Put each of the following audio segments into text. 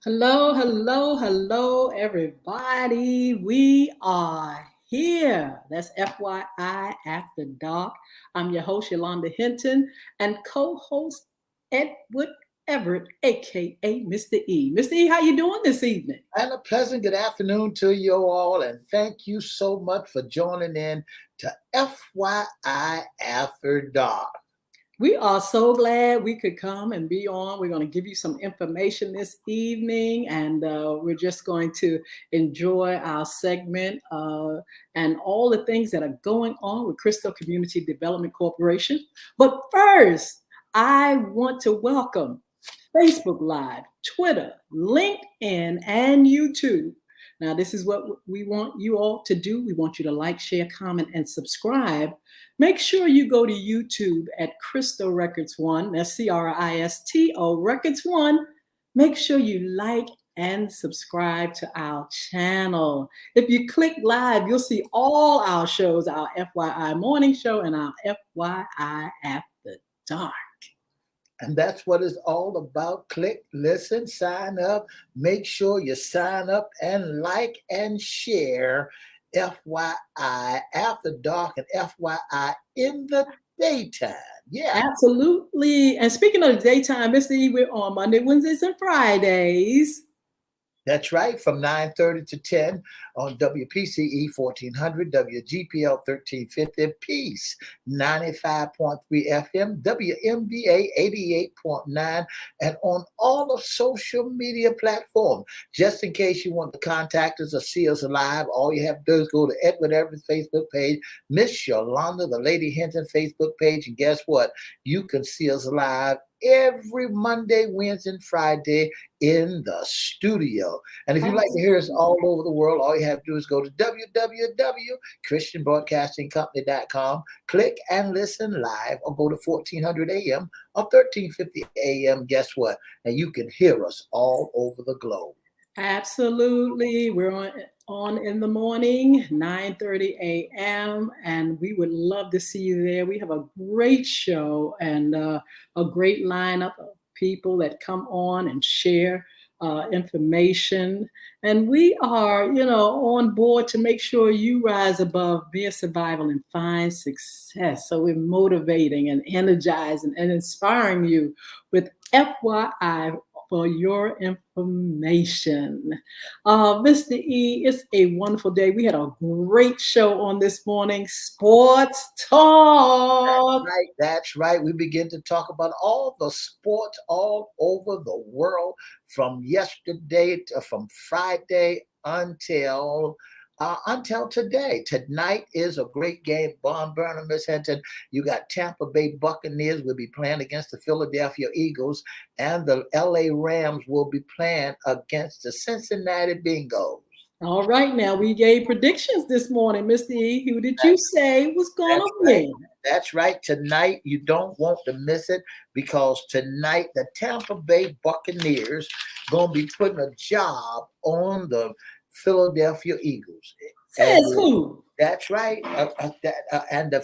Hello, hello, hello, everybody. We are here. That's FYI After Dark. I'm your host, Yolanda Hinton, and co-host Edward Everett, aka Mr. E. Mr. E, how you doing this evening? And a pleasant good afternoon to you all, and thank you so much for joining in to FYI After Dark. We are so glad we could come and be on. We're going to give you some information this evening, and we're just going to enjoy our segment and all the things that are going on with CRISTO Community Development Corporation. But first, I want to welcome Facebook Live, Twitter, LinkedIn, and YouTube. Now, this is what we want you all to do. We want you to like, share, comment, and subscribe. Make sure you go to YouTube at CRISTO Records One. That's CRISTO Records One. Make sure you like and subscribe to our channel. If you click live, you'll see all our shows, our FYI Morning Show and our FYI After Dark. And that's what it's all about. Click, listen, sign up. Make sure you sign up and like and share FYI After Dark and FYI in the daytime. Yeah. Absolutely. And speaking of the daytime, Mr. E, we're on Monday, Wednesdays, and Fridays. That's right, from 9:30 to 10 on WPCE 1400, WGPL 1350, Peace 95.3 FM, WMVA 88.9, and on all the social media platforms. Just in case you want to contact us or see us live, all you have to do is go to Edward Everett's Facebook page, Miss Yolanda, the Lady Hinton Facebook page, and guess what? You can see us live every Monday, Wednesday, and Friday in the studio. And if you'd like to hear us all over the world, all you have to do is go to www.christianbroadcastingcompany.com, click and listen live, or go to 1400 AM or 1350 AM. Guess what? And you can hear us all over the globe. Absolutely. We're on in the morning, 9:30 a.m., and we would love to see you there. We have a great show and a great lineup of people that come on and share information. And we are, on board to make sure you rise above mere survival and find success. So we're motivating and energizing and inspiring you with FYI for your information. Mr. E, it's a wonderful day. We had a great show on this morning, Sports Talk. That's right. We begin to talk about all the sports all over the world from yesterday from Friday until today. Tonight is a great game. Barn Burner, Miss Hinton. You got Tampa Bay Buccaneers will be playing against the Philadelphia Eagles, and the LA Rams will be playing against the Cincinnati Bengals. All right, now we gave predictions this morning, Mr. E. Who did you say was going to win? That's right. Tonight, you don't want to miss it because tonight the Tampa Bay Buccaneers going to be putting a job on the Philadelphia Eagles. Says who? That's right. And the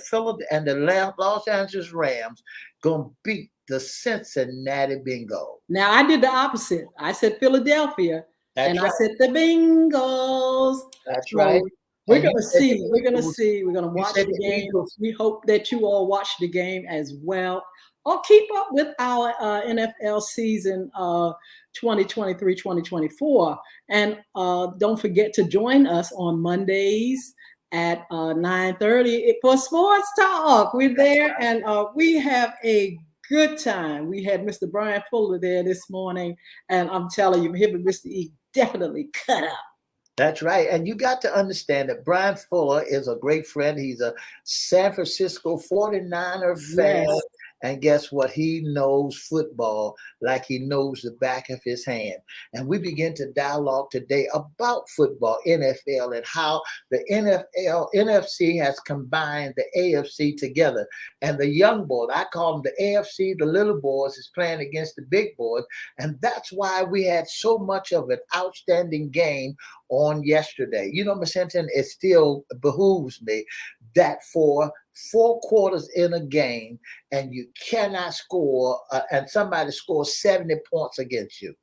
Los Angeles Rams going to beat the Cincinnati Bengals. Now, I did the opposite. I said Philadelphia. I said the Bengals. That's right. We're going to see. We're going to see. We're going to watch the game. We hope that you all watch the game as well. Or keep up with our NFL season 2023-2024. And don't forget to join us on Mondays at 9:30 for Sports Talk. We're there, and we have a good time. We had Mr. Brian Fuller there this morning, and I'm telling you, him and Mr. E definitely cut up. That's right. And you got to understand that Brian Fuller is a great friend. He's a San Francisco 49er fan. Yes. And guess what? He knows football like he knows the back of his hand. And we begin to dialogue today about football, NFL, and how the NFC has combined the AFC together. And the young boys, I call them the AFC, the little boys, is playing against the big boys. And that's why we had so much of an outstanding game on yesterday. You know, Ms. Hinton, it still behooves me that for 4 quarters in a game and you cannot score and somebody scores 70 points against you.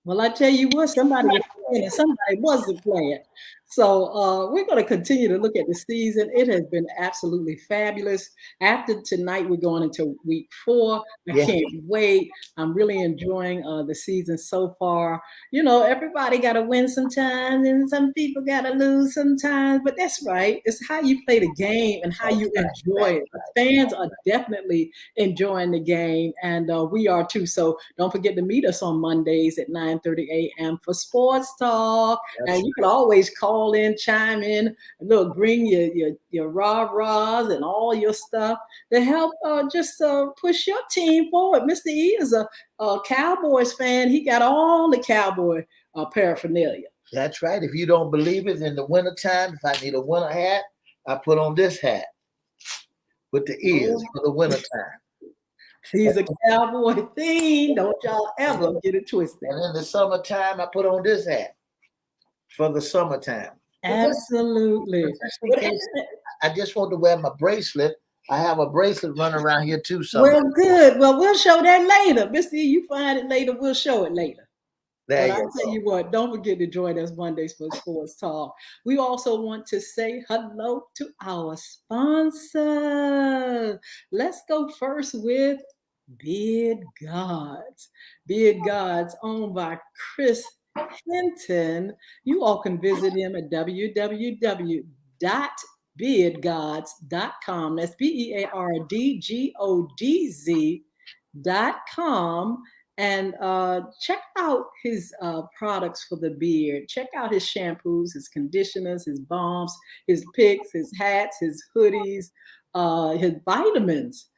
Well, I tell you what, somebody was playing and somebody wasn't playing. So we're going to continue to look at the season. It has been absolutely fabulous. After tonight, we're going into week 4. I Yeah, can't wait. I'm really enjoying the season so far. You know, everybody got to win sometimes, and some people got to lose sometimes. But that's right. It's how you play the game and how you enjoy it. The fans are definitely enjoying the game, and we are too. So don't forget to meet us on Mondays at 9:30 a.m. for sports talk. that's And you can always call in, chime in, look, bring your rah-rahs and all your stuff to help just push your team forward. Mr. E is a Cowboys fan. He got all the Cowboy paraphernalia. That's right. If you don't believe it, in the wintertime, if I need a winter hat, I put on this hat with the ears for the wintertime. He's a Cowboy fiend. Don't y'all ever get it twisted. And in the summertime, I put on this hat for the summertime. Absolutely. I just want to wear my bracelet. I have a bracelet running around here too. Well, good. Well, we'll show that later. Mr. E, you find it later. We'll show it later. There But you I'll tell you what, don't forget to join us Mondays for Sports Talk. We also want to say hello to our sponsor. Let's go first with Beard Gods. Beard Gods, owned by Chris Hinton. You all can visit him at www.beardgods.com. That's beardgodz.com. And check out his products for the beard. Check out his shampoos, his conditioners, his balms, his picks, his hats, his hoodies, his vitamins.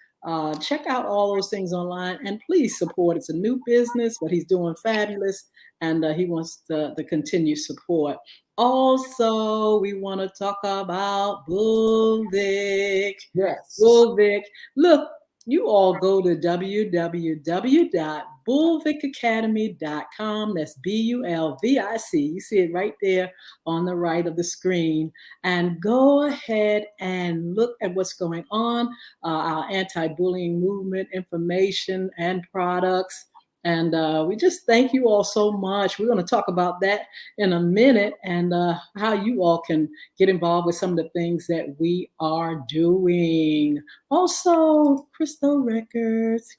Check out all those things online and please support. It's a new business, but he's doing fabulous and he wants the continued support. Also, we want to talk about Bulvic. Yes. Bulvic. Look, you all go to www.bulvicacademy.com. That's Bulvic. You see it right there on the right of the screen. And go ahead and look at what's going on, our anti-bullying movement information and products. And we just thank you all so much. We're going to talk about that in a minute and how you all can get involved with some of the things that we are doing. Also, CRISTO Records.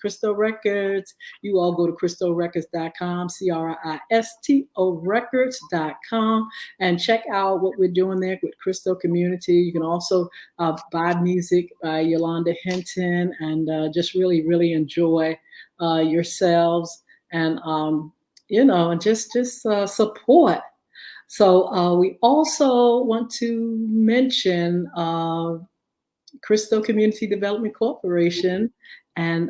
You all go to CRISTOrecords.com, CRISTO Records.com, and check out what we're doing there with CRISTO Community. You can also buy music by Yolanda Hinton and just really, really enjoy yourselves and just support. So we also want to mention CRISTO Community Development Corporation, and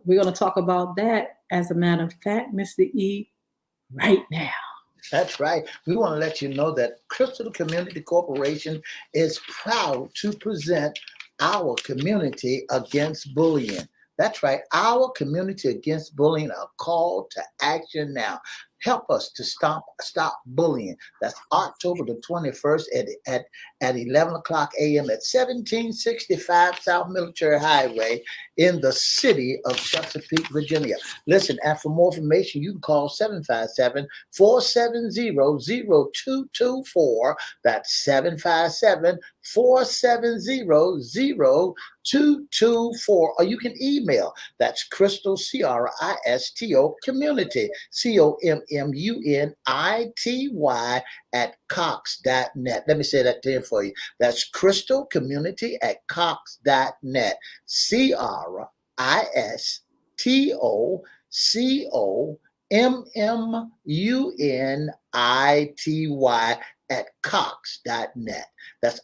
we're going to talk about that, as a matter of fact, Mr. E, right now. That's right. We want to let you know that CRISTO Community Corporation is proud to present our community against bullying. That's right. Our community against bullying, a call to action now. Help us to stop bullying. That's October the 21st at 11 o'clock a.m. at 1765 South Military Highway in the city of Chesapeake, Virginia. Listen, and for more information, you can call 757-470-0224. That's 757-470-0224. Or you can email. That's CRISTO, CRISTO, community, COMMUNITY at Cox.net. Let me say that again for you. That's CRISTO Community at Cox.net. CRISTO COMMUNITY at Cox.net. That's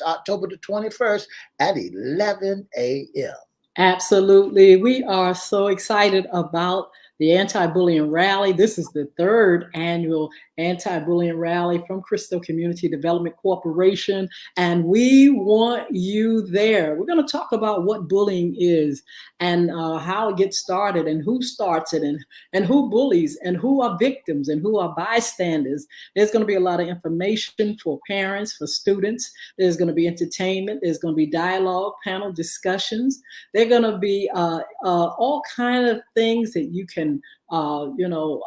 October the 21st at 11 a.m. Absolutely. We are so excited about the anti-bullying rally. This is the 3rd annual anti-bullying rally from CRISTO Community Development Corporation, and we want you there. We're going to talk about what bullying is and how it gets started and who starts it and who bullies and who are victims and who are bystanders. There's going to be a lot of information for parents, for students. There's going to be entertainment. There's going to be dialogue, panel discussions. There are going to be all kinds of things that you can can,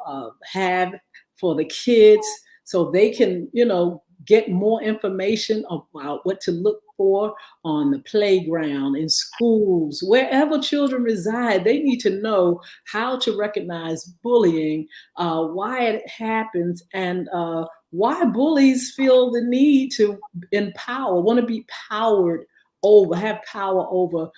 have for the kids so they can, get more information about what to look for on the playground, in schools, wherever children reside. They need to know how to recognize bullying, why it happens, and why bullies feel the need to want to be have power over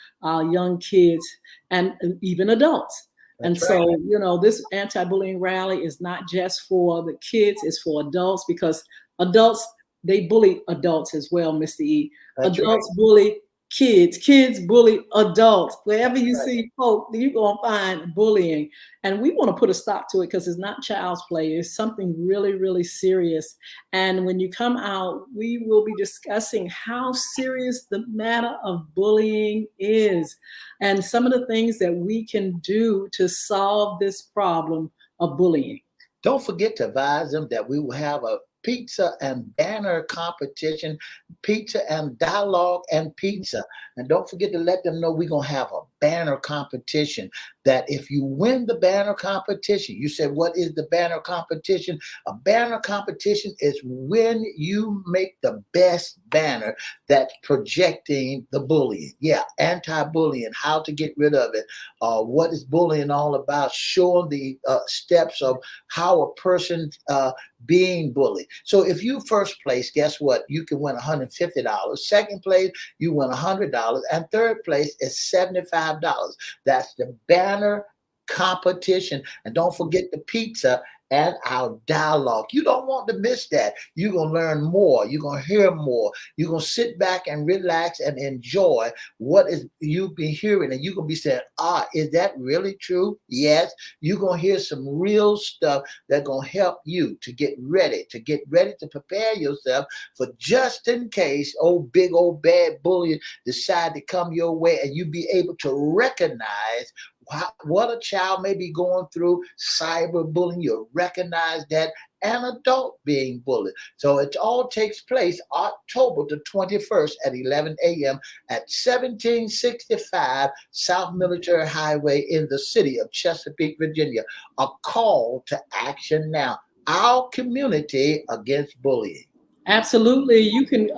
young kids and even adults. That's And right. so, this anti-bullying rally is not just for the kids, it's for adults, because adults, they bully adults as well, Mr. E. That's right. Adults bully kids, kids bully adults. Wherever you Right. see folk, you're going to find bullying. And we want to put a stop to it because it's not child's play. It's something really, really serious. And when you come out, we will be discussing how serious the matter of bullying is and some of the things that we can do to solve this problem of bullying. Don't forget to advise them that we will have a pizza and banner competition, pizza and dialogue and pizza. And don't forget to let them know we're going to have a banner competition, that if you win the banner competition, you said, what is the banner competition? A banner competition is when you make the best banner that's projecting the bullying. Yeah, anti-bullying, how to get rid of it. What is bullying all about? Showing the steps of how a person being bullied. So if you first place, guess what? You can win $150. Second place, you win $100. And third place is $75. That's the banner competition. And don't forget the pizza and our dialogue. You don't want to miss that. You're going to learn more. You're going to hear more. You're going to sit back and relax and enjoy what is you've been hearing. And you're going to be saying, is that really true? Yes. You're going to hear some real stuff that's going to help you to get ready to prepare yourself for just in case big old bad bully decide to come your way, and you be able to recognize what a child may be going through, cyberbullying. You recognize that, an adult being bullied. So it all takes place October the 21st at 11 a.m. at 1765 South Military Highway in the city of Chesapeake, Virginia. A call to action now. Our community against bullying. Absolutely. You can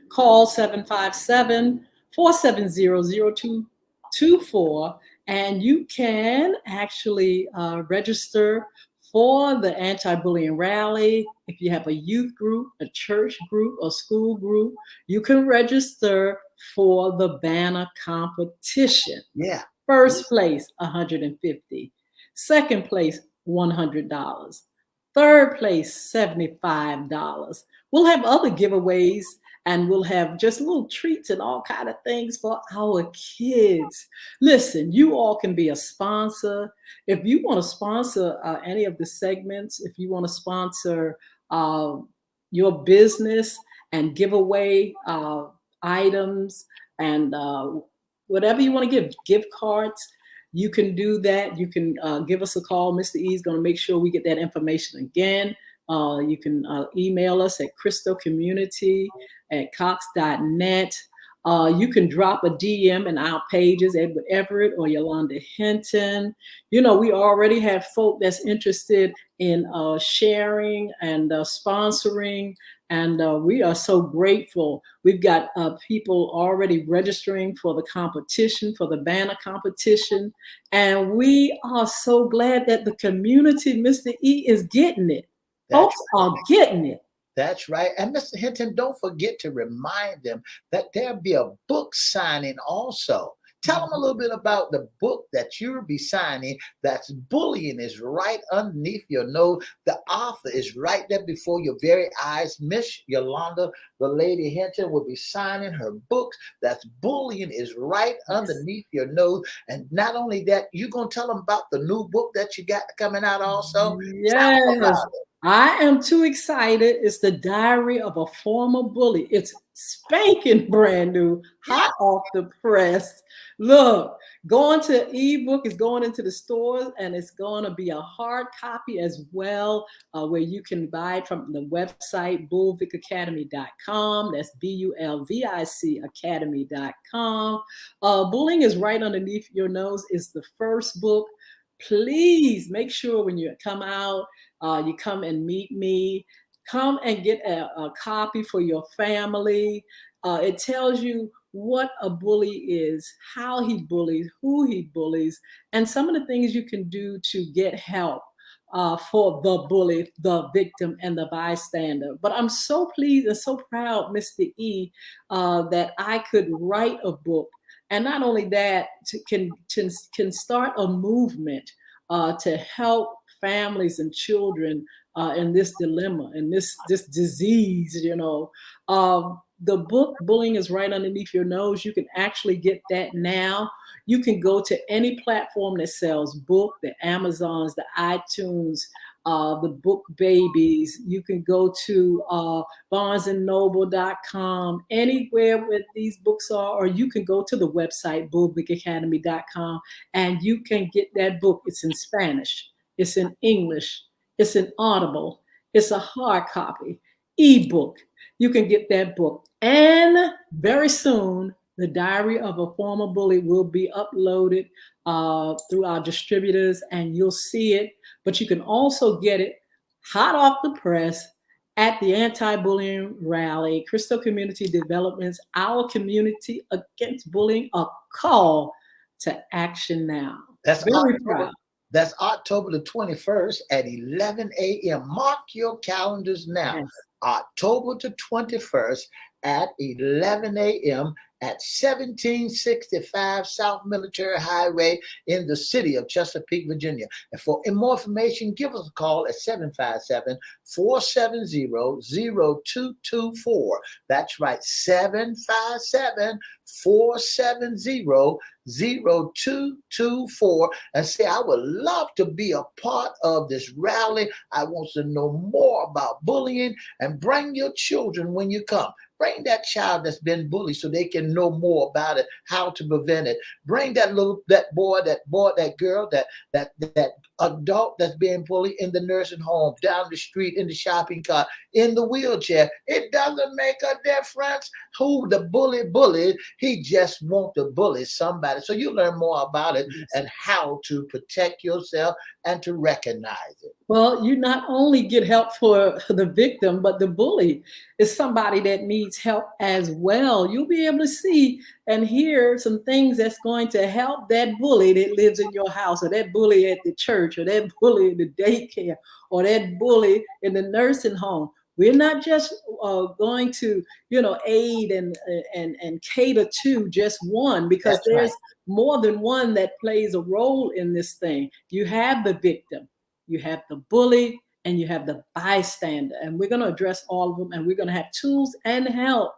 call 757-470-0224, and you can actually register for the anti-bullying rally. If you have a youth group, a church group, a school group, you can register for the banner competition. Yeah. First place, $150. Second place, $100. Third place, $75. We'll have other giveaways, and we'll have just little treats and all kind of things for our kids. Listen, you all can be a sponsor. If you want to sponsor any of the segments, if you want to sponsor your business and give away items and whatever you want to give, gift cards, you can do that. You can give us a call. Mr. E is going to make sure we get that information again. You can email us at cristocommunity@cox.net. You can drop a DM in our pages, Edward Everett or Yolanda Hinton. We already have folk that's interested in sharing and sponsoring. And we are so grateful. We've got people already registering for the competition, for the banner competition. And we are so glad that the community, Mr. E, is getting it. Folks are getting it. That's right. And Mr. Hinton, don't forget to remind them that there'll be a book signing also. Tell them a little bit about the book that you'll be signing. That's Bullying is right underneath your nose. The author is right there before your very eyes. Miss Yolanda, the lady Hinton, will be signing her books. That's Bullying is right underneath your nose. And not only that, you're going to tell them about the new book that you got coming out also. Yes. I am too excited. It's the Diary of a Former Bully. It's spanking brand new, hot off the press. Look, going to ebook is going into the stores, and it's going to be a hard copy as well, where you can buy it from the website bulvicacademy.com. That's BULVIC academy.com. Bullying is right underneath your nose is the first book. please make sure when you come out, you come and meet me. Come and get a copy for your family. It tells you what a bully is, how he bullies, who he bullies, and some of the things you can do to get help for the bully, the victim, and the bystander. But I'm so pleased and so proud, Mr. E, that I could write a book, and not only that, can start a movement to help families and children in this dilemma and this disease. The book Bullying is Right Underneath Your Nose. You can actually get that now. You can go to any platform that sells book, the Amazons, the iTunes, the Book Babies. You can go to barnesandnoble.com, anywhere where these books are, or you can go to the website bullwigacademy.com and you can get that book. It's in Spanish, it's in English, it's in Audible, it's a hard copy, ebook. You can get that book. And very soon, The Diary of a Former Bully will be uploaded through our distributors, and you'll see it. But you can also get it hot off the press at the anti-bullying rally, CRISTO Community Development's Our Community Against Bullying, a call to action now. That's very October, proud. That's October the 21st at 11 a.m. Mark your calendars now. Yes. October the 21st at 11 a.m. at 1765 South Military Highway in the city of Chesapeake, Virginia. And for more information, give us a call at 757-470-0224. That's right, 757-470-0224, and say, I would love to be a part of this rally. I want to know more about bullying, and bring your children when you come. Bring that child that's been bullied so they can know more about it, how to prevent it. Bring that boy, that girl, that adult that's being bullied in the nursing home, down the street, in the shopping cart, in the wheelchair. It doesn't make a difference who the bullied. He just wants to bully somebody. So you learn more about it and how to protect yourself and to recognize it. Well, you not only get help for the victim, but the bully is somebody that needs help as well. You'll be able to see and hear some things that's going to help that bully that lives in your house, or that bully at the church, or that bully in the daycare, or that bully in the nursing home. We're not just going to, aid and cater to just one, because That's there's right. more than one that plays a role in this thing. You have the victim, you have the bully, and you have the bystander. And we're going to address all of them, and we're going to have tools and help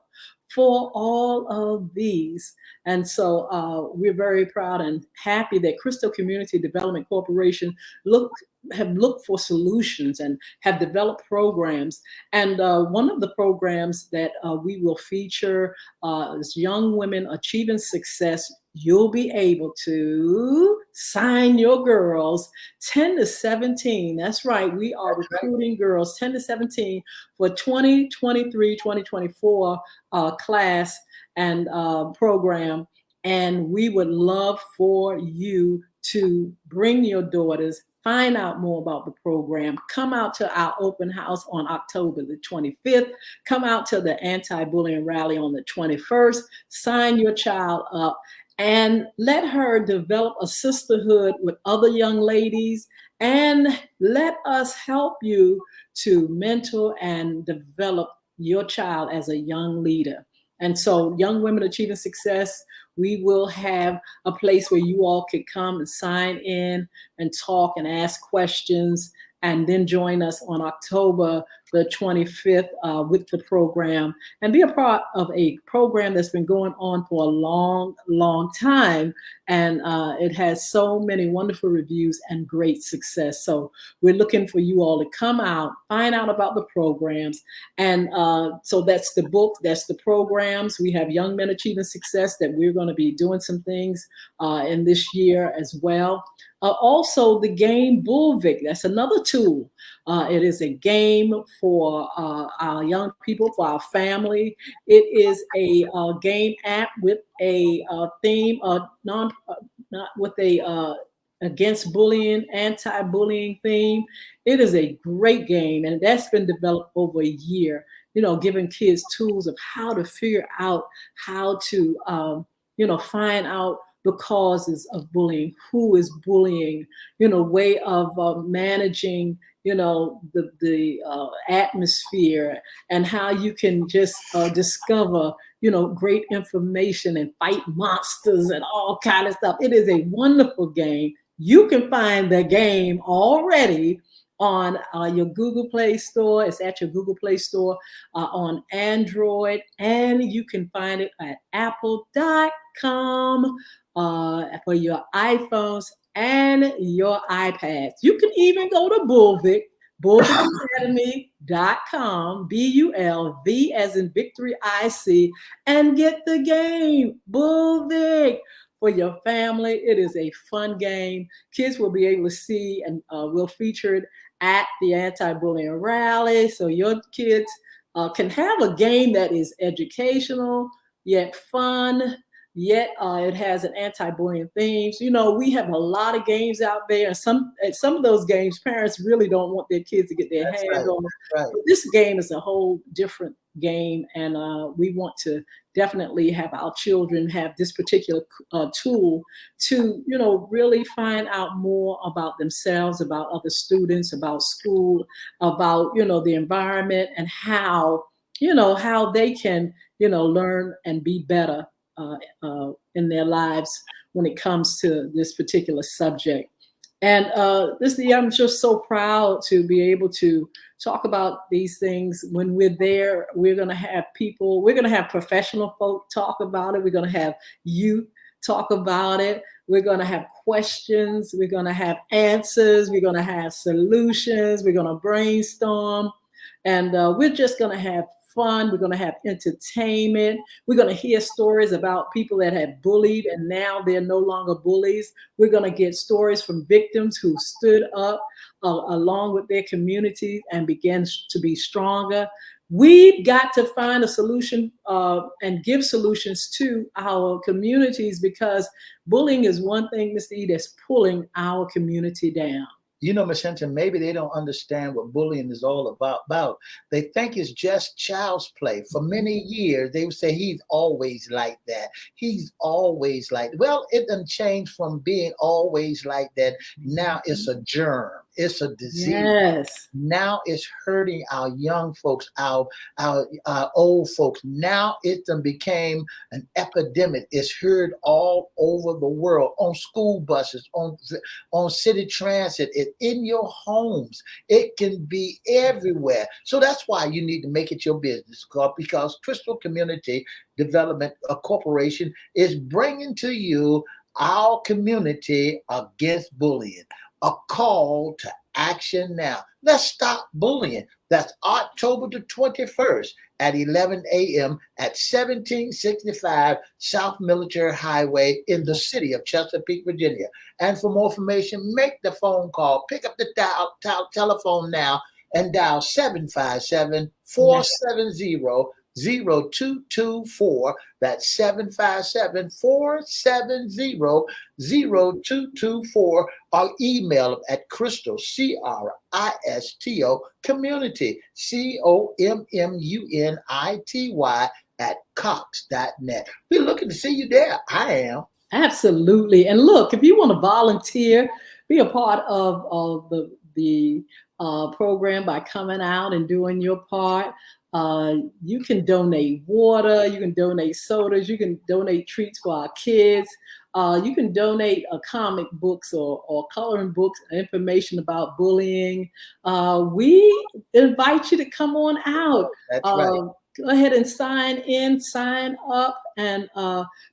for all of these. And so we're very proud and happy that CRISTO Community Development Corporation have looked for solutions and have developed programs. And one of the programs that we will feature is Young Women Achieving Success. You'll be able to sign your girls 10 to 17. That's right. We are recruiting girls 10 to 17 for 2023-2024 class and program. And we would love for you to bring your daughters, find out more about the program, come out to our open house on October the 25th, come out to the anti-bullying rally on the 21st, sign your child up, and let her develop a sisterhood with other young ladies, and let us help you to mentor and develop your child as a young leader. And so Young Women Achieving Success, we will have a place where you all could come and sign in and talk and ask questions, and then join us on October the 25th with the program, and be a part of a program that's been going on for a long, long time. And it has so many wonderful reviews and great success. So we're looking for you all to come out, find out about the programs. And so that's the book, that's the programs. We have Young Men Achieving Success that we're going to be doing some things in this year as well. Also, the game Bullvic, that's another tool. It is a game for our young people, for our family. It is a game app with a theme, not with a against bullying, anti-bullying theme. It is a great game, and that's been developed over a year. Giving kids tools of how to figure out how to, find out the causes of bullying, who is bullying, way of managing, the atmosphere, and how you can just discover, great information and fight monsters and all kind of stuff. It is a wonderful game. You can find the game already on your Google Play Store. It's at your Google Play Store on Android, and you can find it at apple.com for your iPhones and your iPads. You can even go to bulvicacademy.com, BULV as in victory IC, and get the game, Bulvic, for your family. It is a fun game. Kids will be able to see, and we'll feature it at the anti-bullying rally. So your kids can have a game that is educational, yet fun, yet it has an anti-bullying themes. We have a lot of games out there, and some of those games parents really don't want their kids to get their hands on. Right. But this game is a whole different game, and we want to definitely have our children have this particular tool to really find out more about themselves, about other students, about school, about the environment, and how they can learn and be better in their lives when it comes to this particular subject. And I'm just so proud to be able to talk about these things. When we're there, we're going to have professional folk talk about it. We're going to have youth talk about it. We're going to have questions. We're going to have answers. We're going to have solutions. We're going to brainstorm. And we're just going to have fun. We're going to have entertainment. We're going to hear stories about people that have bullied and now they're no longer bullies. We're going to get stories from victims who stood up along with their communities and began to be stronger. We've got to find a solution and give solutions to our communities, because bullying is one thing, Mr. E, that's pulling our community down. Ms. Hinton, maybe they don't understand what bullying is all about. They think it's just child's play. For many years, they would say, he's always like that. He's always like that. Well, it doesn't change from being always like that. Now it's a germ. It's a disease. Yes. Now it's hurting our young folks, our old folks. Now it became an epidemic. It's heard all over the world, on school buses, on city transit, in your homes. It can be everywhere. So that's why you need to make it your business, because CRISTO Community Development Corporation is bringing to you our community against bullying. A call to action now. Let's stop bullying. That's October the 21st at 11 a.m. at 1765 South Military Highway in the city of Chesapeake, Virginia. And for more information, make the phone call. Pick up the telephone now and dial 757-470-0224. That's 757-470-0224, or email them at CRISTO, CRISTO, community, COMMUNITY at Cox.net. We're looking to see you there. I am. Absolutely. And look, if you want to volunteer, be a part of the program by coming out and doing your part. You can donate water, you can donate sodas, you can donate treats for our kids. You can donate comic books or coloring books, information about bullying. We invite you to come on out. That's right. Go ahead and sign up, and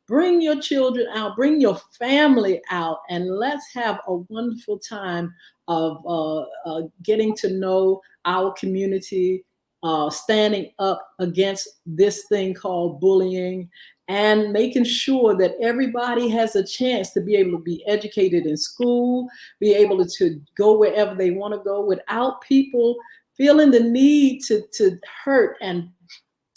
bring your children out, bring your family out, and let's have a wonderful time of getting to know our community, standing up against this thing called bullying, and making sure that everybody has a chance to be able to be educated in school, be able to go wherever they want to go without people feeling the need to hurt and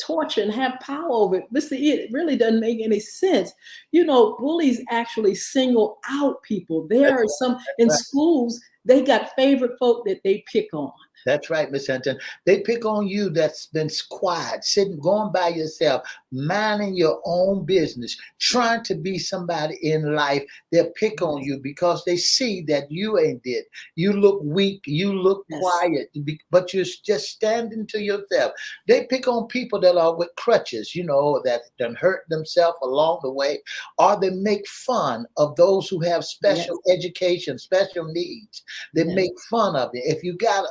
torture and have power over it. Listen, it really doesn't make any sense. You know, bullies actually single out people. There are some in Right. schools, they got favorite folk that they pick on. That's right, Miss Hinton. They pick on you that's been quiet, sitting, going by yourself, minding your own business, trying to be somebody in life. They'll pick on you because they see that you ain't it. You look weak, you look Yes. quiet, but you're just standing to yourself. They pick on people that are with crutches, you know, that done hurt themselves along the way, or they make fun of those who have special education, special needs. They make fun of it. If you got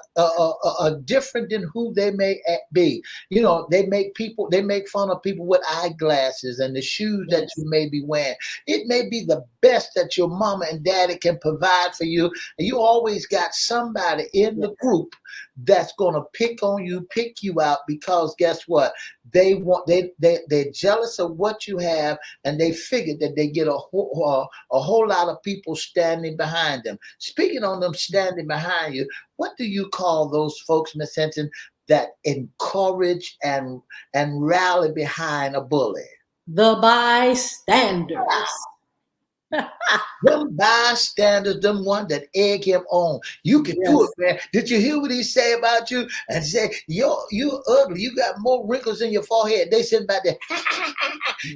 a different than who they may be. You know, they make fun of people with eyeglasses and the shoes that you may be wearing. It may be the best that your mama and daddy can provide for you. And you always got somebody in the group that's going to pick on you, pick you out, because guess what? They're jealous of what you have, and they figure that they get a whole lot of people standing behind them. Speaking on them standing behind you, what do you call those folks, Miss Hinton, that encourage and rally behind a bully? The bystanders. Them bystanders, them one that egg him on. You can do it, man. Did you hear what he say about you? And say, you ugly. You got more wrinkles in your forehead. They sitting back there.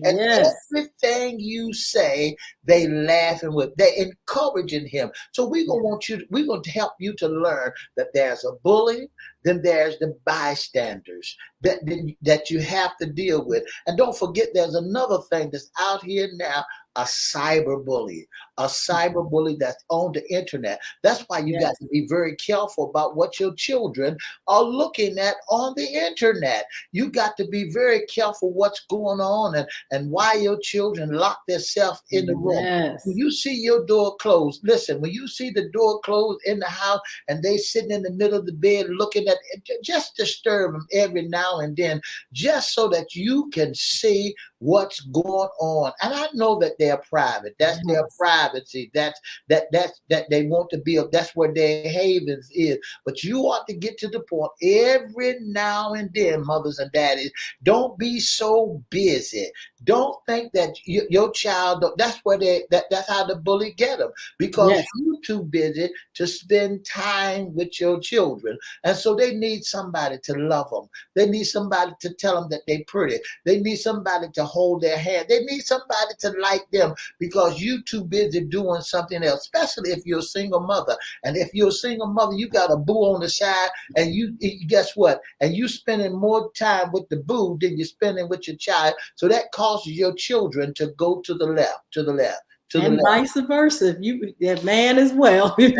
And everything you say, they laughing with. They encouraging him. So we're going to help you to learn that there's a bully, then there's the bystanders that you have to deal with. And don't forget, there's another thing that's out here now, a cyberbully that's on the internet. That's why you got to be very careful about what your children are looking at on the internet. You got to be very careful what's going on and why your children lock themselves in the room. When you see your door closed, listen, when you see the door closed in the house and they sitting in the middle of the bed looking at it, just disturb them every now and then, just so that you can see what's going on. And I know that they're private. That's their privacy. That they want to be. That's where their havens is. But you ought to get to the point every now and then, mothers and daddies. Don't be so busy. Don't think that your child. That's where that's how the bully get them, because you're too busy to spend time with your children, and so they need somebody to love them. They need somebody to tell them that they're pretty. They need somebody to hold their hand. They need somebody to like them, because you too busy doing something else, especially if you're a single mother. And if you're a single mother, you got a boo on the side, and you guess what? And you spending more time with the boo than you're spending with your child. So that causes your children to go to the left, to the left. And vice versa. If you that man as well. If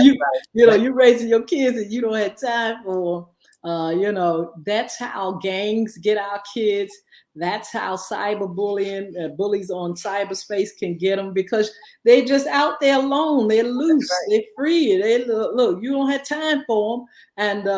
you're raising your kids and you don't have time for that's how gangs get our kids. That's how cyberbullying, bullies on cyberspace can get them, because they're just out there alone. They're loose. They're free. They look. You don't have time for them, and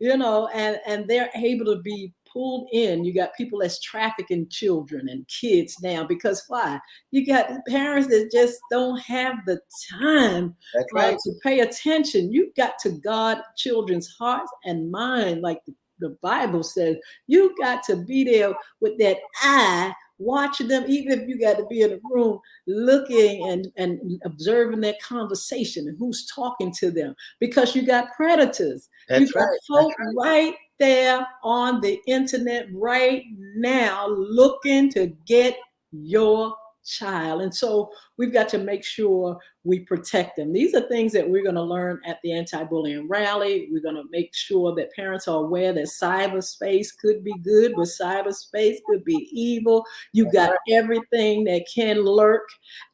and they're able to be pulled in. You got people that's trafficking children and kids now, because why? You got parents that just don't have the time to pay attention. You've got to guard children's hearts and mind, like the Bible says. You got to be there with that eye, watching them, even if you got to be in a room looking and observing their conversation and who's talking to them, because you got predators. You got folk right there on the internet right now looking to get your child. And so we've got to make sure we protect them. These are things that we're going to learn at the anti-bullying rally. We're going to make sure that parents are aware that cyberspace could be good, but cyberspace could be evil. You got everything that can lurk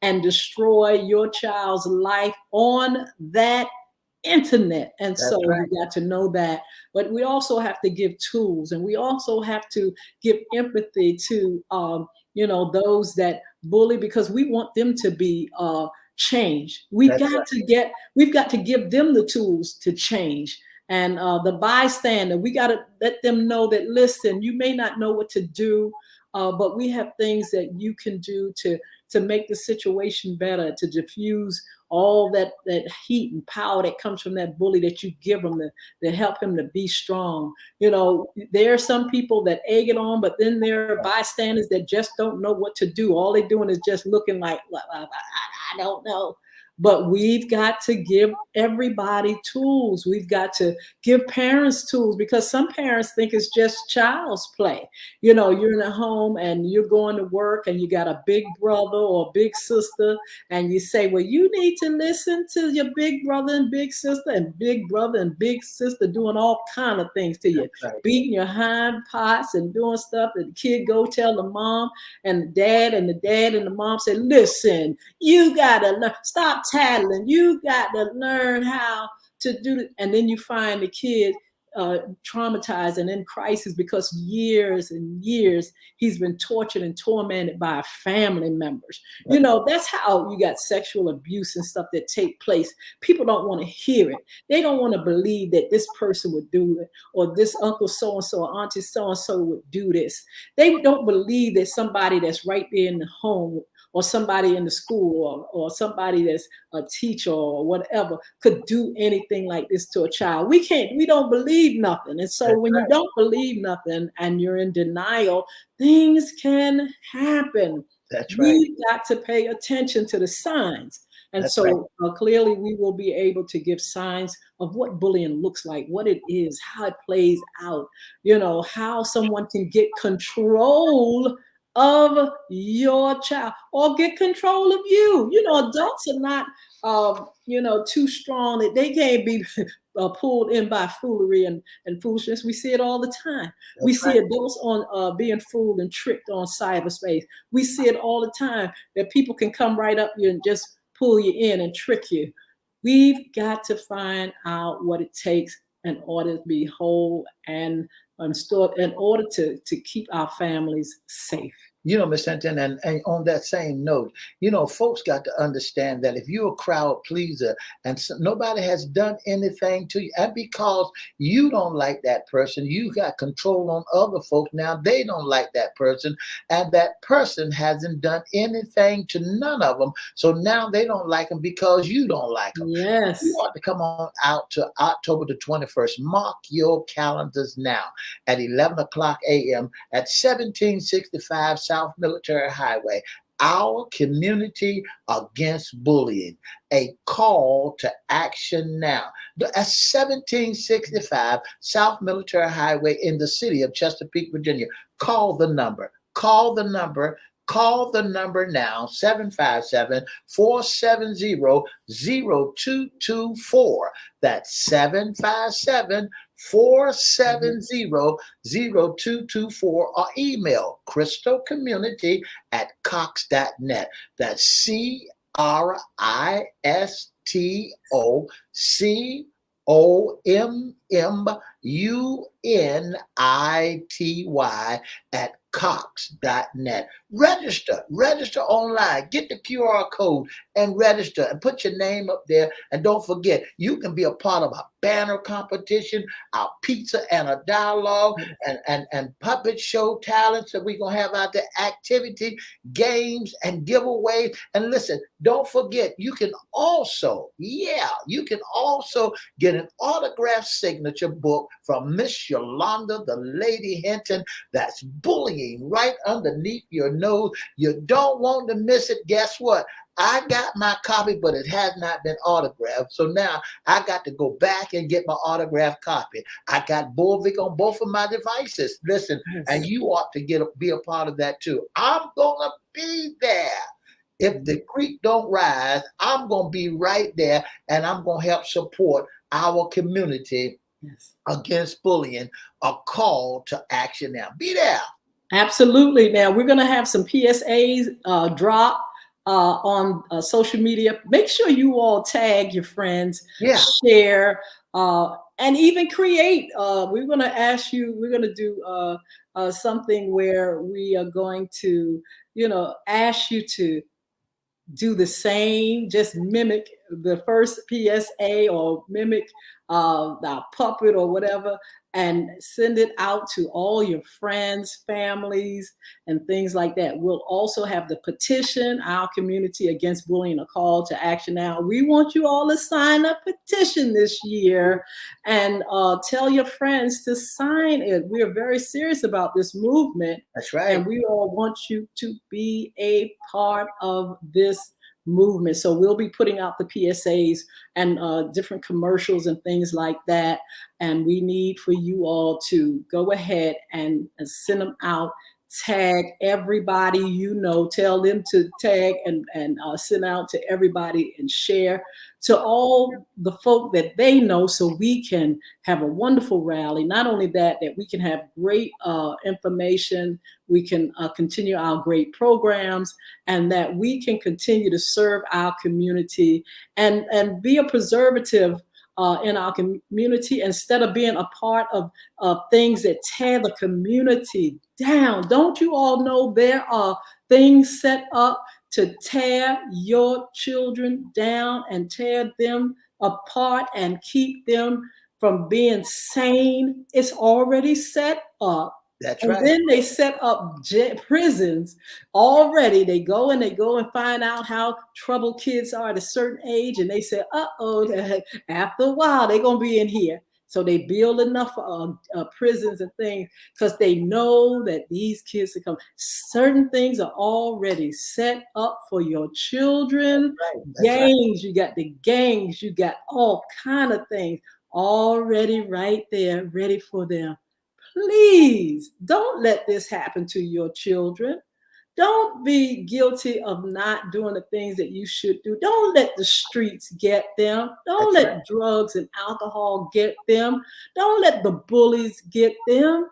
and destroy your child's life on that internet. And so we got to know that. But we also have to give tools, and we also have to give empathy to those that bully, because we want them to be changed. We've got to give them the tools to change. And the bystander, we got to let them know that, listen, you may not know what to do, but we have things that you can do to to make the situation better, to diffuse all that heat and power that comes from that bully that you give him to help him to be strong. There are some people that egg it on, but then there are bystanders that just don't know what to do. All they're doing is just looking like, I don't know. But we've got to give everybody tools. We've got to give parents tools, because some parents think it's just child's play. You're in a home and you're going to work and you got a big brother or a big sister, and you say, well, you need to listen to your big brother and big sister, and big brother and big sister doing all kind of things to you, beating your hind parts and doing stuff. And the kid go tell the mom and the dad, and the mom say, listen, you gotta learn, stop tattling, you got to learn how to do it. And then you find the kid traumatized and in crisis because years and years he's been tortured and tormented by family members. That's how you got sexual abuse and stuff that take place. People don't want to hear it. They don't want to believe that this person would do it, or this uncle so-and-so or auntie so-and-so would do this. They don't believe that somebody that's right there in the home, or somebody in the school, or somebody that's a teacher or whatever, could do anything like this to a child. We don't believe nothing. And so when you don't believe nothing and you're in denial, things can happen. That's right. We've got to pay attention to the signs. And so clearly we will be able to give signs of what bullying looks like, what it is, how it plays out, how someone can get control of your child or get control of you. Adults are not, too strong. They can't be pulled in by foolery and foolishness. We see it all the time. We see adults on being fooled and tricked on cyberspace. We see it all the time that people can come right up you and just pull you in and trick you. We've got to find out what it takes in order to be whole and in order to keep our families safe. Ms. Hinton, and on that same note, folks got to understand that if you're a crowd pleaser and nobody has done anything to you, and because you don't like that person, you got control on other folks. Now they don't like that person, and that person hasn't done anything to none of them. So now they don't like them because you don't like them. Yes. You ought to come on out to October the 21st. Mark your calendars now at 11 o'clock a.m. at 1765 South Military Highway. Our community against bullying. A call to action now. That's 1765 South Military Highway in the city of Chesapeake, Virginia. Call the number. Call the number. Call the number now, 757-470-0224. That's 757-470-0224, or email CRISTOcommunity@cox.net. That's CRISTOcommunity at cox.net. Register online, get the QR code and register and put your name up there. And don't forget, you can be a part of our banner competition, our pizza and a dialogue, and puppet show talents that we're going to have out there, activity, games, and giveaways. And listen, don't forget, you can also get an autographed signature book from Miss Yolanda, the Lady Hinton. That's bullying right underneath your nose. You don't want to miss it. Guess what? I got my copy, but it has not been autographed. So now I got to go back and get my autographed copy. I got Bulvic on both of my devices. Listen, and you ought to be a part of that too. I'm going to be there. If the creek don't rise, I'm going to be right there, and I'm going to help support our community against bullying. A call to action now. Be there. Absolutely. Now we're going to have some PSAs drop on social media. Make sure you all tag your friends, share, and even create. We're going to ask you, we're going to do something where we are going to, ask you to do the same, just mimic the first PSA or mimic the puppet or whatever. and send it out to all your friends, families, and things like that. We'll also have the petition, Our Community Against Bullying, a call to action. Now, we want you all to sign a petition this year and tell your friends to sign it. We are very serious about this movement. That's right. And we all want you to be a part of this movement. So we'll be putting out the PSAs and different commercials and things like that. And we need for you all to go ahead and send them out. Tag everybody you know. Tell them to tag and send out to everybody and share to all the folk that they know, so we can have a wonderful rally. Not only that we can have great information, we can continue our great programs, and that we can continue to serve our community and be a preservative in our community instead of being a part of things that tear the community down. Don't you all know there are things set up to tear your children down and tear them apart and keep them from being sane? It's already set up. That's and right. Then they set up prisons already. They go and find out how troubled kids are at a certain age, and they say, after a while they're gonna be in here. So they build enough prisons and things because they know that these kids are coming. Certain things are already set up for your children. That's gangs, right. You got the gangs, you got all kind of things already right there, ready for them. Please don't let this happen to your children. Don't be guilty of not doing the things that you should do. Don't let the streets get them. Don't That's let right. drugs and alcohol get them. Don't let the bullies get them.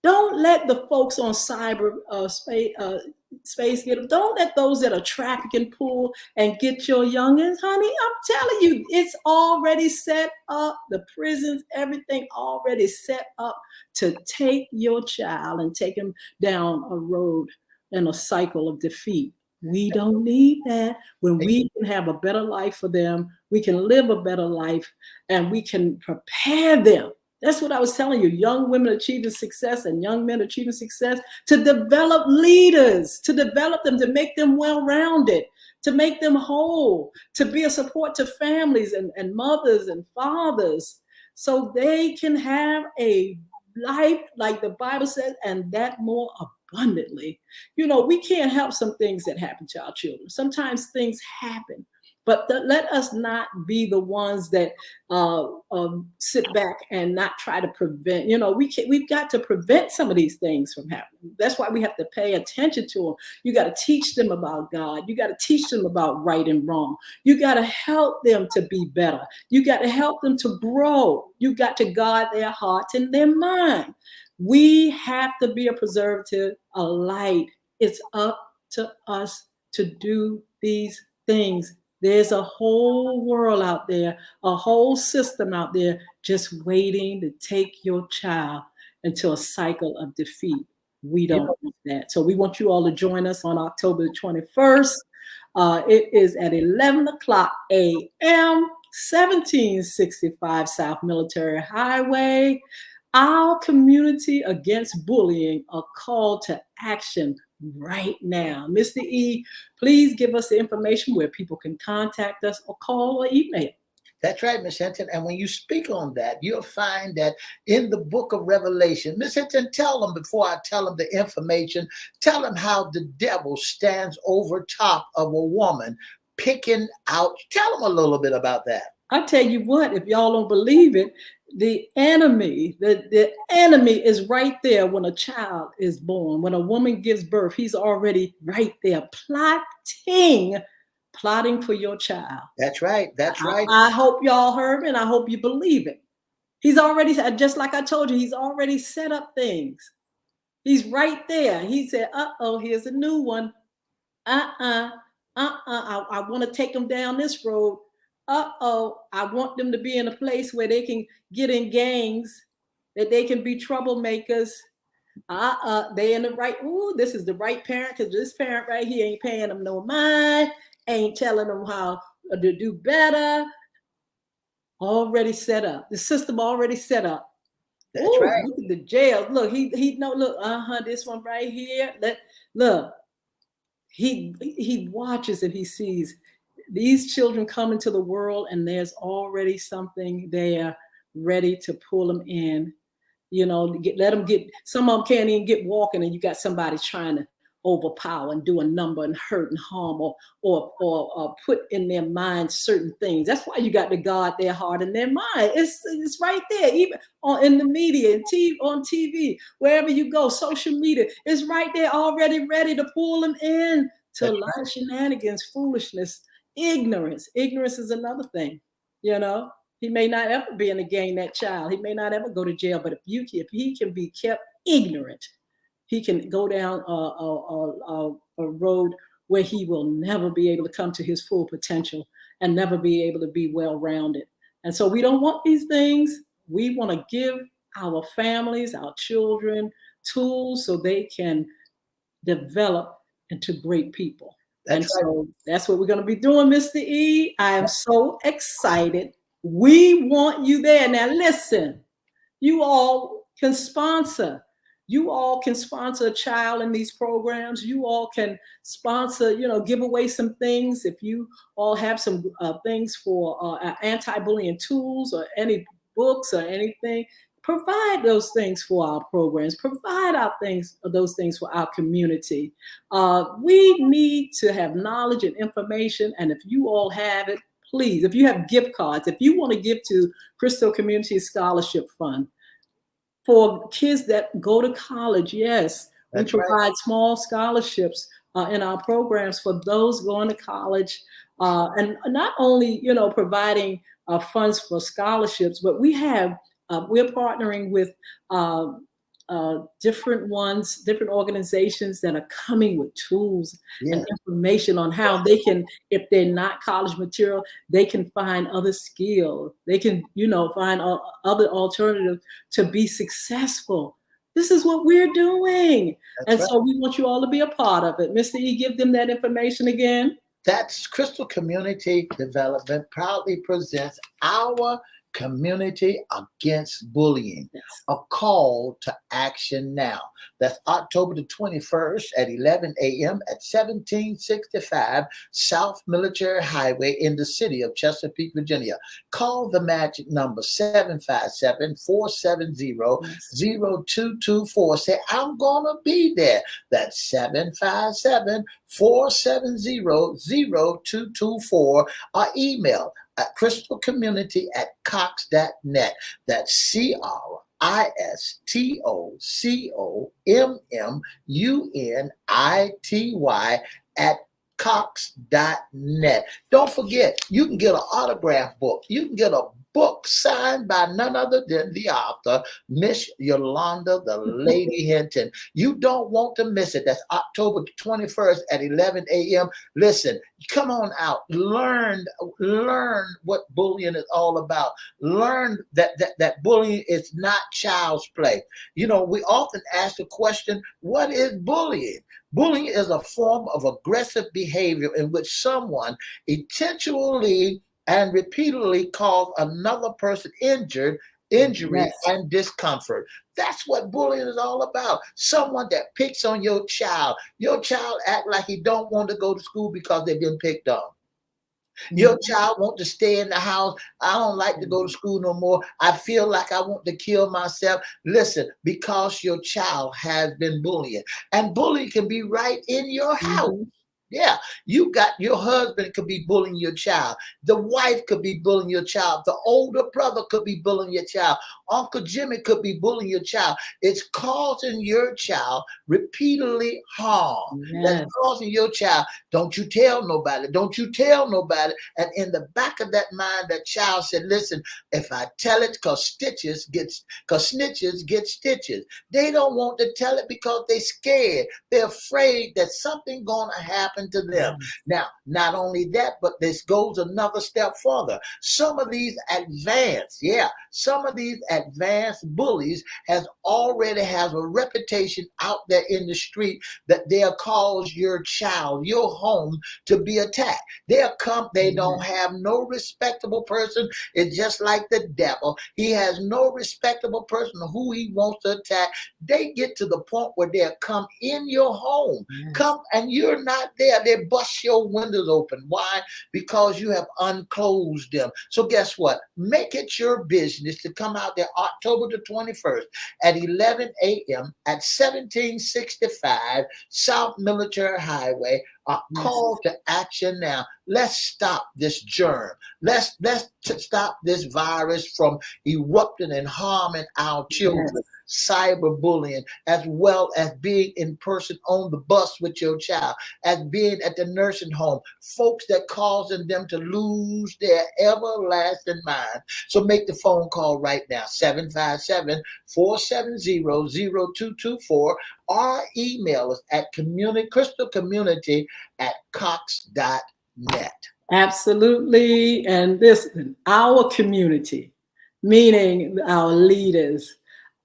Don't let the folks on cyber space get them. Don't let those that are trafficking pull and get your youngins, honey. I'm telling you, it's already set up. The prisons, everything already set up to take your child and take him down a road in a cycle of defeat. We don't need that. When we can have a better life for them, we can live a better life, and we can prepare them. That's what I was telling you. Young women achieving success and young men achieving success, to develop leaders, to develop them, to make them well-rounded, to make them whole, to be a support to families and mothers and fathers, so they can have a life like the Bible says, and that more abundantly. You know, we can't help some things that happen to our children. Sometimes things happen, but let us not be the ones that sit back and not try to prevent. You know, we've got to prevent some of these things from happening. That's why we have to pay attention to them. You got to teach them about God. You got to teach them about right and wrong. You got to help them to be better. You got to help them to grow. You got to guard their hearts and their mind. We have to be a preservative, a light. It's up to us to do these things. There's a whole world out there, a whole system out there just waiting to take your child into a cycle of defeat. We don't want that. So we want you all to join us on October the 21st. It is at 11 o'clock a.m., 1765 South Military Highway. Our Community Against Bullying, a call to action right now. Mr. E, please give us the information where people can contact us or call or email. That's right, Miss Hinton. And when you speak on that, you'll find that in the book of Revelation. Miss Hinton, tell them, before I tell them the information, tell them how the devil stands over top of a woman picking out. Tell them a little bit about that. I tell you what, if y'all don't believe it, the enemy is right there when a child is born. When a woman gives birth, he's already right there plotting for your child. That's right. That's right. I hope y'all heard me, and I hope you believe it. He's already, just like I told you, he's already set up things. He's right there. He said, here's a new one. I want to take them down this road. I want them to be in a place where they can get in gangs, that they can be troublemakers. They in the right, this is the right parent, because this parent right here ain't paying them no mind, ain't telling them how to do better. Already set up. The system already set up. That's Ooh, right. look at the jail. Look, he no look, this one right here. Look, he watches and he sees these children come into the world, and there's already something there ready to pull them in. Let them get. Some of them can't even get walking, and you got somebody trying to overpower and do a number and hurt and harm, or put in their mind certain things. That's why you got to guard their heart and their mind. It's right there, even in the media and on TV, wherever you go, social media. It's right there already, ready to pull them in to a That's lot of shenanigans, foolishness, ignorance. Ignorance is another thing. You know, he may not ever be in a gang, that child. He may not ever go to jail, but if he can be kept ignorant, he can go down a road where he will never be able to come to his full potential and never be able to be well-rounded. And so we don't want these things. We want to give our families, our children, tools so they can develop into great people. And right. so that's what we're going to be doing, Mr. E. I am so excited. We want you there. Now, listen, you all can sponsor. You all can sponsor a child in these programs. You all can sponsor, give away some things. If you all have some things for anti-bullying tools or any books or anything, provide those things for our programs. Provide those things for our community. We need to have knowledge and information, and if you all have it, please, if you have gift cards, if you want to give to CRISTO Community Scholarship Fund, for kids that go to college, yes, we provide small scholarships in our programs for those going to college, and not only providing funds for scholarships, but we're partnering with different organizations that are coming with tools and information on how they can, if they're not college material, they can find other skills. They can, find other alternatives to be successful. This is what we're doing. So we want you all to be a part of it. Mr. E, give them that information again. That's CRISTO Community Development proudly presents our Community Against Bullying, a call to action now. That's October the 21st at 11 a.m. at 1765 South Military Highway in the city of Chesapeake, Virginia. Call the magic number 757-470-0224. Say, I'm going to be there. That's 757-470-0224, or email at crystalcommunity@cox.net. That's CRISTOCOMMUNITY@cox.net. Don't forget, you can get an autograph book. You can get a book signed by none other than the author, Miss Yolanda, the Lady Hinton. You don't want to miss it. That's October 21st at 11 a.m. Listen, come on out. Learn what bullying is all about. Learn that bullying is not child's play. We often ask the question, what is bullying? Bullying is a form of aggressive behavior in which someone intentionally and repeatedly cause another person injury and discomfort. That's what bullying is all about. Someone that picks on your child. Your child act like he don't want to go to school because they've been picked on. Your child want to stay in the house. I don't like to go to school no more. I feel like I want to kill myself. Listen, because your child has been bullying. And bullying can be right in your house. Yeah, you got your husband could be bullying your child. The wife could be bullying your child. The older brother could be bullying your child. Uncle Jimmy could be bullying your child. It's causing your child repeatedly harm. That's causing your child. Don't you tell nobody. Don't you tell nobody. And in the back of that mind, that child said, listen, if I tell it, because snitches get stitches. They don't want to tell it because they're scared. They're afraid that something going to happen happened to them. Now, not only that, but this goes another step further. Some of these advanced bullies already have a reputation out there in the street that they'll cause your child, your home, to be attacked. They'll come, they don't have no respectable person. It's just like the devil. He has no respectable person who he wants to attack. They get to the point where they'll come in your home, come and you're not there. They bust your windows open. Why? Because you have unclosed them. So guess what? Make it your business to come out there October the 21st at 11 a.m. at 1765 South Military Highway. Call to action now. Let's stop this germ. Let's stop this virus from erupting and harming our children. Cyberbullying, as well as being in person on the bus with your child, as being at the nursing home, folks that causing them to lose their everlasting mind. So make the phone call right now, 757-470-0224, or email us at CRISTOcommunity@cox.net. Absolutely. And this, our community, meaning our leaders,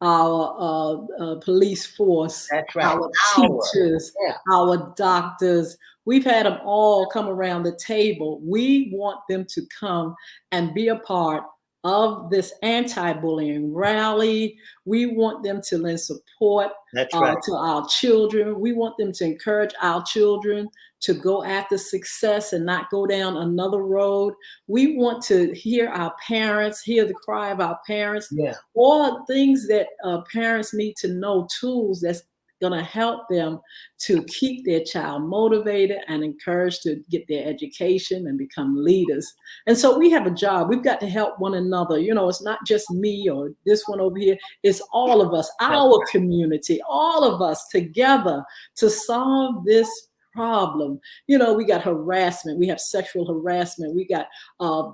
our police force, our teachers, our doctors. We've had them all come around the table. We want them to come and be a part of this anti-bullying rally. We want them to lend support to our children. We want them to encourage our children to go after success and not go down another road. We want to hear our parents, hear the cry of our parents, or things that parents need to know, tools that's going to help them to keep their child motivated and encouraged to get their education and become leaders. And so we have a job. We've got to help one another. You know, it's not just me or this one over here. It's all of us, our community, all of us together to solve this problem. You know, we got harassment. We have sexual harassment. We got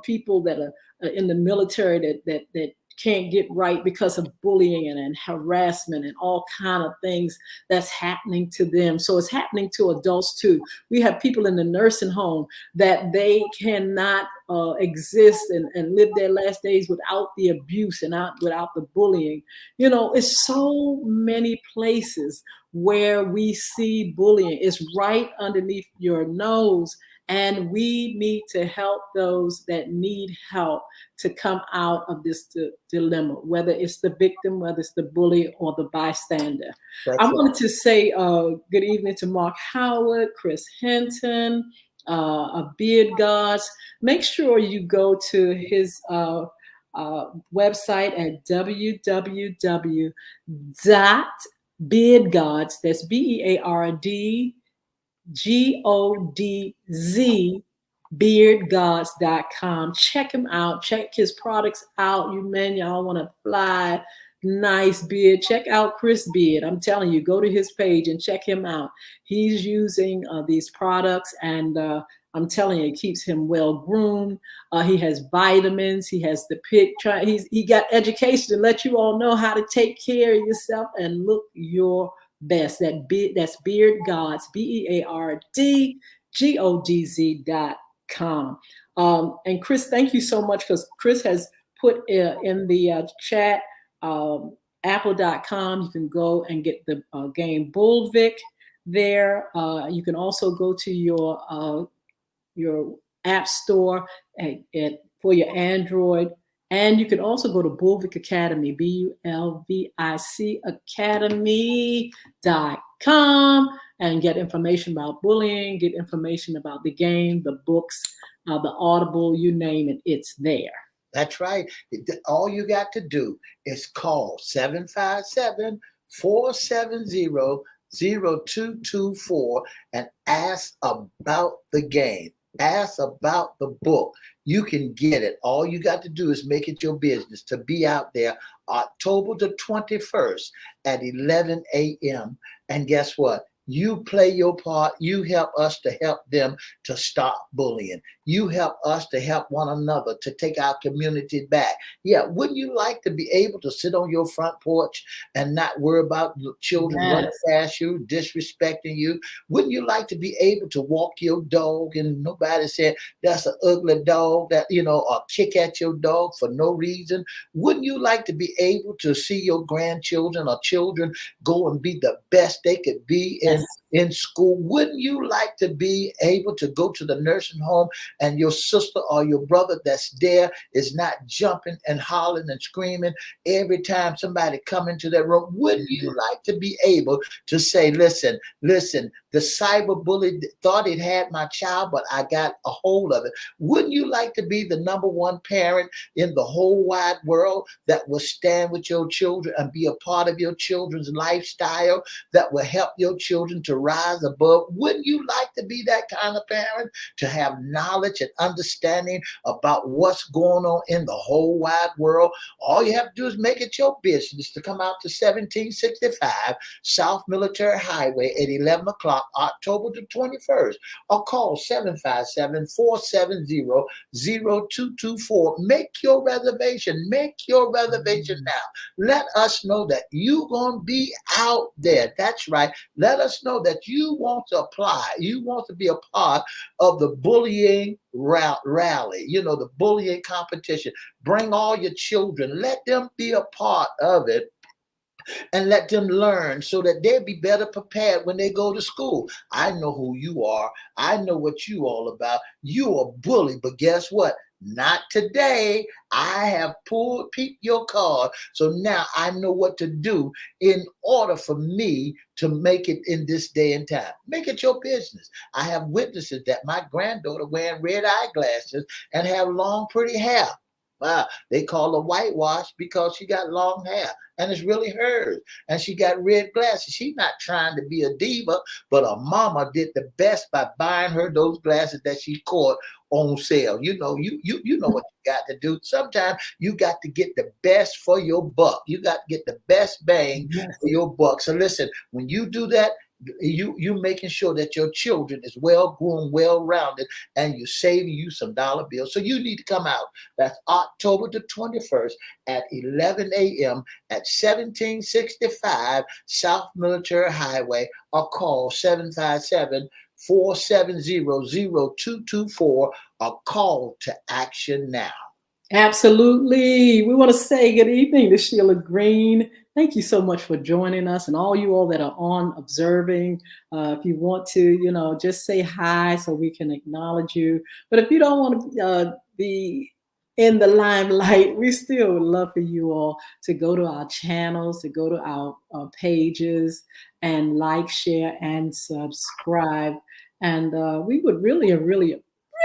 people that are in the military that can't get right because of bullying and harassment and all kind of things that's happening to them. So it's happening to adults too. We have people in the nursing home that they cannot exist and live their last days without the abuse and without the bullying. You know, it's so many places where we see bullying. It's right underneath your nose. And we need to help those that need help to come out of this dilemma, whether it's the victim, whether it's the bully or the bystander. I wanted to say good evening to Mark Howard, Chris Hinton, Beard Gods. Make sure you go to his website at www.beardgods, that's BEARD GODZ beardgods.com. Check him out. Check his products out. Y'all want to fly nice beard. Check out Chris Beard. I'm telling you, go to his page and check him out. He's using these products, and I'm telling you, it keeps him well groomed. He has vitamins. He has the he got education to let you all know how to take care of yourself and look your best. That's Beard Gods, BEARDGODZ.com. And Chris, thank you so much, because Chris has put in the chat apple.com. You can go and get the game Bullvik there. You can also go to your app store for your Android. And you can also go to Bullvik Academy, BULVIC Academy.com, and get information about bullying, get information about the game, the books, the Audible, you name it, it's there. That's right. All you got to do is call 757-470-0224 and ask about the game. Ask about the book. You can get it. All you got to do is make it your business to be out there October the 21st at 11 a.m. And guess what? You play your part. You help us to help them to stop bullying. You help us to help one another to take our community back. Yeah, wouldn't you like to be able to sit on your front porch and not worry about children running Yes. past you, disrespecting you? Wouldn't you like to be able to walk your dog and nobody said that's an ugly dog, that or kick at your dog for no reason? Wouldn't you like to be able to see your grandchildren or children go and be the best they could be Yes. in school? Wouldn't you like to be able to go to the nursing home and your sister or your brother that's there is not jumping and hollering and screaming every time somebody come into that room? Wouldn't you like to be able to say, listen, the cyber bully thought it had my child, but I got a hold of it? Wouldn't you like to be the number one parent in the whole wide world that will stand with your children and be a part of your children's lifestyle, that will help your children to rise above? Wouldn't you like to be that kind of parent, to have knowledge and understanding about what's going on in the whole wide world? All you have to do is make it your business to come out to 1765 South Military Highway at 11 o'clock, October the 21st, or call 757-470-0224. Make your reservation. Make your reservation now. Let us know that you're going to be out there. That's right. Let us know that you want to apply. You want to be a part of the bullying rally, the bullying competition. Bring all your children. Let them be a part of it and let them learn so that they'll be better prepared when they go to school. I know who you are. I know what you all about. You a bully, but guess what? Not today. I have peeped your card. So now I know what to do in order for me to make it in this day and time. Make it your business. I have witnesses that my granddaughter wearing red eyeglasses and have long, pretty hair. Wow, they call her whitewash because she got long hair and it's really hers. And she got red glasses. She's not trying to be a diva, but her mama did the best by buying her those glasses that she caught on sale. You know what you got to do. Sometimes you got to get the best for your buck. You got to get the best bang for your buck. So listen, when you do that, you making sure that your children is well groomed, well rounded, and you saving you some dollar bills. So you need to come out. That's October the 21st at 11 a.m. at 1765 South Military Highway, or call 757-470-0224, or call to action now. Absolutely. We want to say good evening to Sheila Green. Thank you so much for joining us, and all you all that are on observing. If you want to, just say hi so we can acknowledge you. But if you don't want to be in the limelight, we still would love for you all to go to our channels, to go to our pages, and like, share, and subscribe. And we would really, really,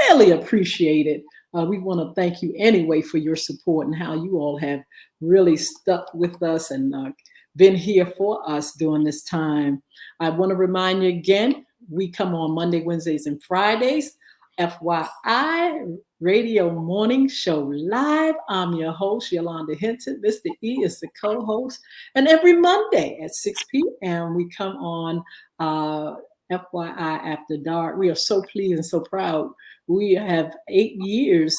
really appreciate it. We want to thank you anyway for your support and how you all have really stuck with us and been here for us during this time. I want to remind you again, we come on Monday, Wednesdays, and Fridays. FYI Radio Morning Show Live. I'm your host, Yolanda Hinton. Mr. E is the co-host. And every Monday at 6 p.m., we come on FYI After Dark. We are so pleased and so proud. We have 8 years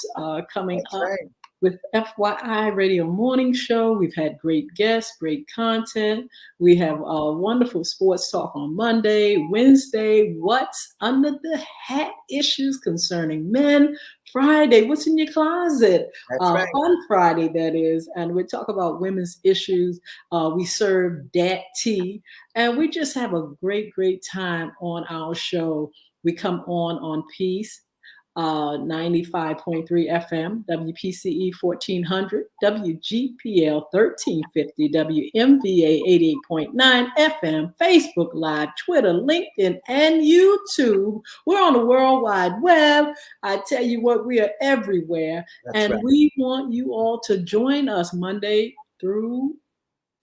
coming That's up right. with FYI Radio Morning Show. We've had great guests, great content. We have wonderful sports talk on Monday, Wednesday, what's under the hat issues concerning men. Friday, what's in your closet? That's right. Fun Friday, that is. And we talk about women's issues. We serve dat tea. And we just have a great, great time on our show. We come on Peace. 95.3 FM, WPCE 1400, WGPL 1350, WMVA 88.9 FM, Facebook Live, Twitter, LinkedIn, and YouTube. We're on the World Wide Web. I tell you what, we are everywhere. That's right. We want you all to join us Monday through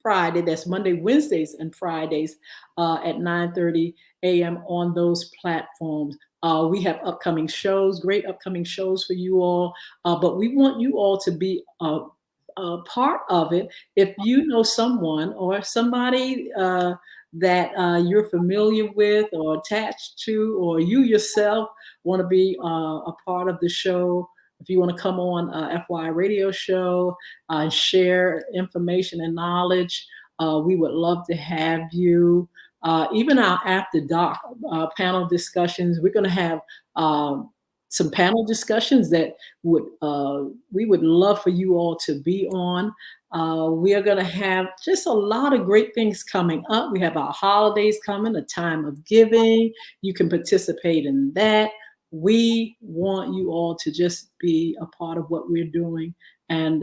Friday. That's Monday, Wednesdays, and Fridays at 9:30 a.m. on those platforms. We have upcoming shows, great upcoming shows for you all. But we want you all to be a part of it. If you know someone or somebody that you're familiar with or attached to, or you yourself want to be a part of the show, if you want to come on FYI Radio Show and share information and knowledge, we would love to have you. Even our after dark panel discussions, we're going to have some panel discussions that we would love for you all to be on. We are going to have just a lot of great things coming up. We have our holidays coming, a time of giving. You can participate in that. We want you all to just be a part of what we're doing. And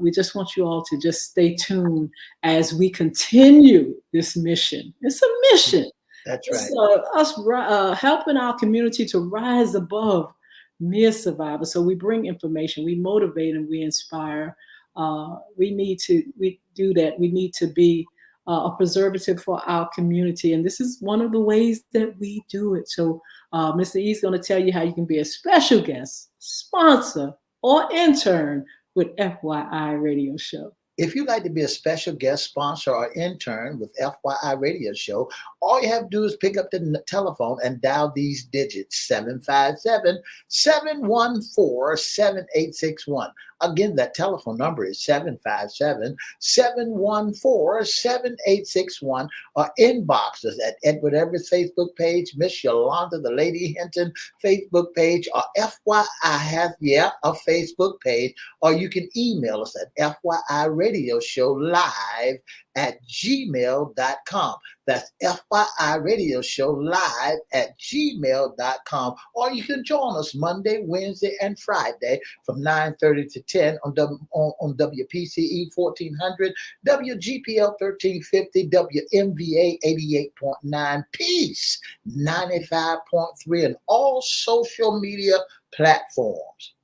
we just want you all to just stay tuned as we continue this mission. It's a mission. That's right. It's us helping our community to rise above mere survivors. So we bring information, we motivate, and we inspire. We do that. We need to be a preservative for our community. And this is one of the ways that we do it. So Mr. E is going to tell you how you can be a special guest, sponsor, or intern with FYI Radio Show. If you'd like to be a special guest sponsor or intern with FYI Radio Show, all you have to do is pick up the telephone and dial these digits, 757-714-7861. Again, that telephone number is 757-714-7861, or inbox us at Edward Everett's Facebook page, Miss Yolanda, the Lady Hinton Facebook page, or FYI has, a Facebook page, or you can email us at FYIRadioShowLive@gmail.com. That's FYIRadioShowLive@gmail.com. Or you can join us Monday, Wednesday, and Friday from 9:30 to 10 on WPCE 1400, WGPL 1350, WMVA 88.9, Peace 95.3, and all social media platforms.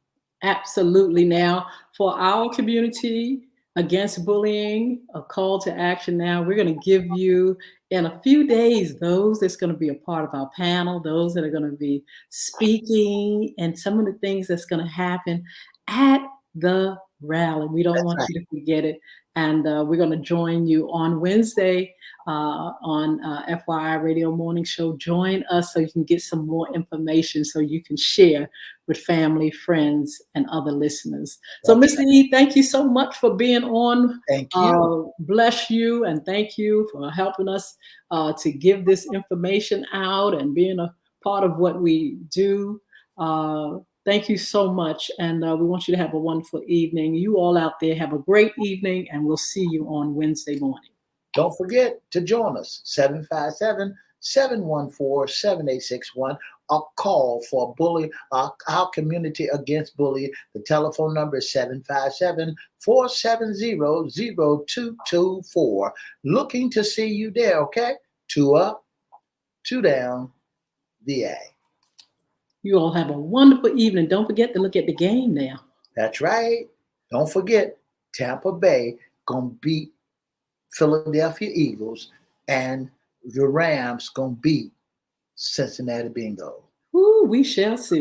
Absolutely. Now, for our community against bullying, a call to action now, we're going to give you in a few days those that's going to be a part of our panel, those that are going to be speaking, and some of the things that's going to happen at the rally. We don't want you to forget it. And we're going to join you on Wednesday on FYI Radio Morning Show. Join us so you can get some more information so you can share with family, friends, and other listeners. So, Mr. E, thank you so much for being on. Thank you. Bless you, and thank you for helping us to give this information out and being a part of what we do. Thank you so much, and we want you to have a wonderful evening. You all out there have a great evening, and we'll see you on Wednesday morning. Don't forget to join us, 757-714-7861. A call for bully, our community against bullying. The telephone number is 757-470-0224. Looking to see you there, okay? 2 up, 2 down, VA. You all have a wonderful evening. Don't forget to look at the game now. That's right. Don't forget, Tampa Bay going to beat Philadelphia Eagles, and the Rams going to beat Cincinnati Bengals. Ooh, we shall see.